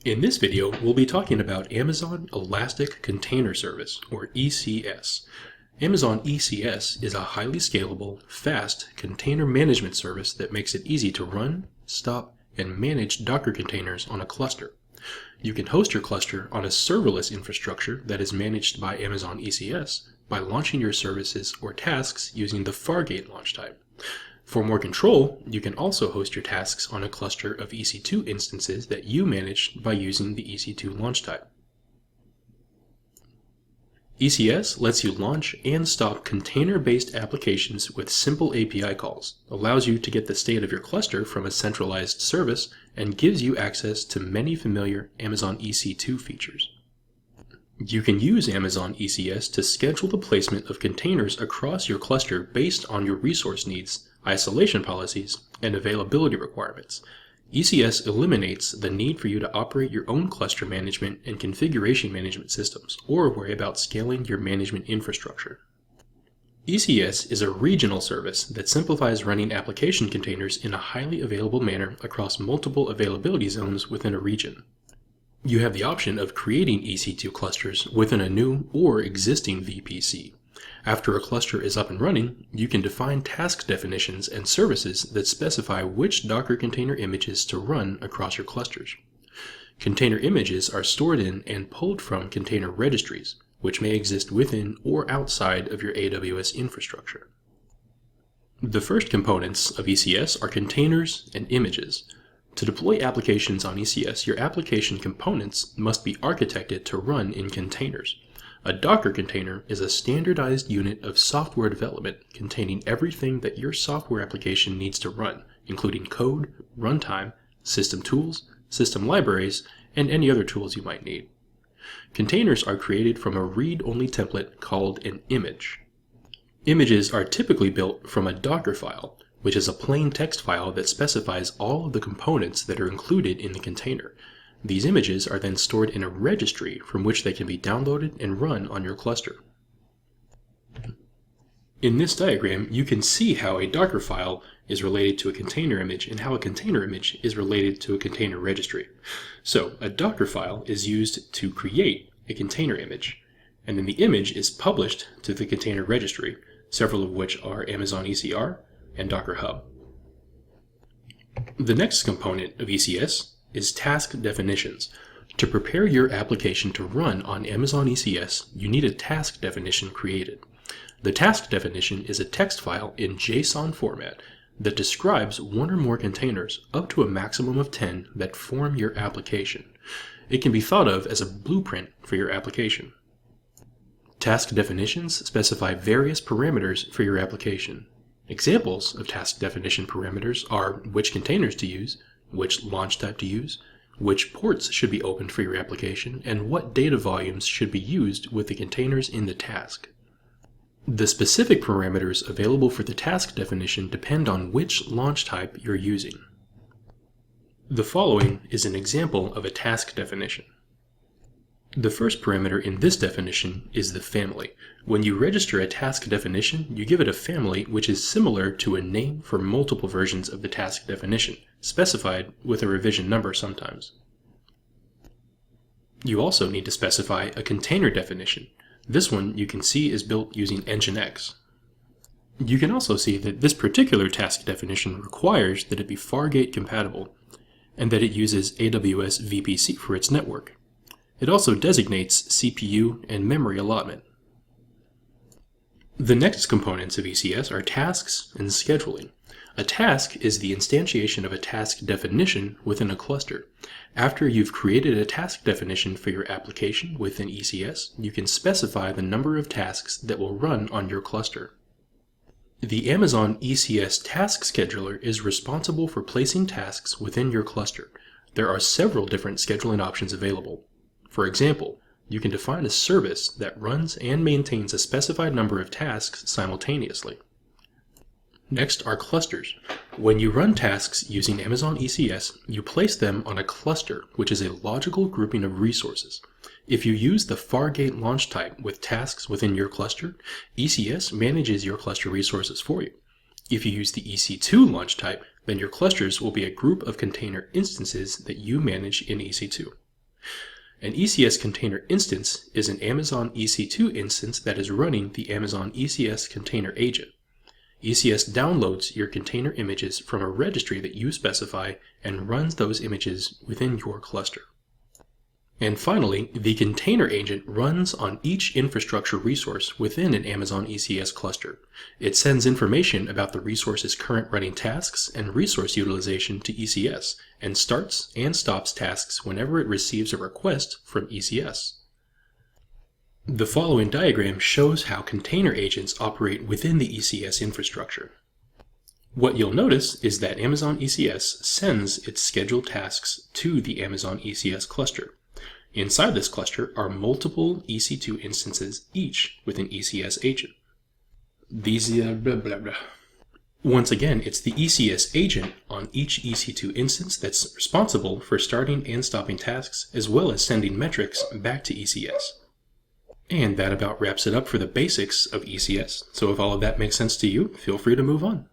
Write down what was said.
In this video, we'll be talking about Amazon Elastic Container Service, or ECS. Amazon ECS is a highly scalable, fast container management service that makes it easy to run, stop, and manage Docker containers on a cluster. You can host your cluster on a serverless infrastructure that is managed by Amazon ECS by launching your services or tasks using the Fargate launch type. For more control, you can also host your tasks on a cluster of EC2 instances that you manage by using the EC2 launch type. ECS lets you launch and stop container-based applications with simple API calls, allows you to get the state of your cluster from a centralized service, and gives you access to many familiar Amazon EC2 features. You can use Amazon ECS to schedule the placement of containers across your cluster based on your resource needs, isolation policies, and availability requirements. ECS eliminates the need for you to operate your own cluster management and configuration management systems, or worry about scaling your management infrastructure. ECS is a regional service that simplifies running application containers in a highly available manner across multiple availability zones within a region. You have the option of creating EC2 clusters within a new or existing VPC. After a cluster is up and running, you can define task definitions and services that specify which Docker container images to run across your clusters. Container images are stored in and pulled from container registries, which may exist within or outside of your AWS infrastructure. The first components of ECS are containers and images. To deploy applications on ECS, your application components must be architected to run in containers. A Docker container is a standardized unit of software development containing everything that your software application needs to run, including code, runtime, system tools, system libraries, and any other tools you might need. Containers are created from a read-only template called an image. Images are typically built from a Docker file, which is a plain text file that specifies all of the components that are included in the container. These images are then stored in a registry from which they can be downloaded and run on your cluster. In this diagram, you can see how a Docker file is related to a container image and how a container image is related to a container registry. So, a Docker file is used to create a container image, and then the image is published to the container registry, several of which are Amazon ECR and Docker Hub. The next component of ECS is task definitions. To prepare your application to run on Amazon ECS, you need a task definition created. The task definition is a text file in JSON format that describes one or more containers up to a maximum of 10 that form your application. It can be thought of as a blueprint for your application. Task definitions specify various parameters for your application. Examples of task definition parameters are which containers to use, which launch type to use, which ports should be opened for your application, and what data volumes should be used with the containers in the task. The specific parameters available for the task definition depend on which launch type you're using. The following is an example of a task definition. The first parameter in this definition is the family. When you register a task definition, you give it a family which is similar to a name for multiple versions of the task definition, specified with a revision number sometimes. You also need to specify a container definition. This one you can see is built using Nginx. You can also see that this particular task definition requires that it be Fargate compatible, and that it uses AWS VPC for its network. It also designates CPU and memory allotment. The next components of ECS are tasks and scheduling. A task is the instantiation of a task definition within a cluster. After you've created a task definition for your application within ECS, you can specify the number of tasks that will run on your cluster. The Amazon ECS Task Scheduler is responsible for placing tasks within your cluster. There are several different scheduling options available. For example, you can define a service that runs and maintains a specified number of tasks simultaneously. Next are clusters. When you run tasks using Amazon ECS, you place them on a cluster, which is a logical grouping of resources. If you use the Fargate launch type with tasks within your cluster, ECS manages your cluster resources for you. If you use the EC2 launch type, then your clusters will be a group of container instances that you manage in EC2. An ECS container instance is an Amazon EC2 instance that is running the Amazon ECS container agent. ECS downloads your container images from a registry that you specify and runs those images within your cluster. And finally, the container agent runs on each infrastructure resource within an Amazon ECS cluster. It sends information about the resource's current running tasks and resource utilization to ECS, and starts and stops tasks whenever it receives a request from ECS. The following diagram shows how container agents operate within the ECS infrastructure. What you'll notice is that Amazon ECS sends its scheduled tasks to the Amazon ECS cluster. Inside this cluster are multiple EC2 instances, each with an ECS agent. Once again, it's the ECS agent on each EC2 instance that's responsible for starting and stopping tasks, as well as sending metrics back to ECS. And that about wraps it up for the basics of ECS. So if all of that makes sense to you, feel free to move on.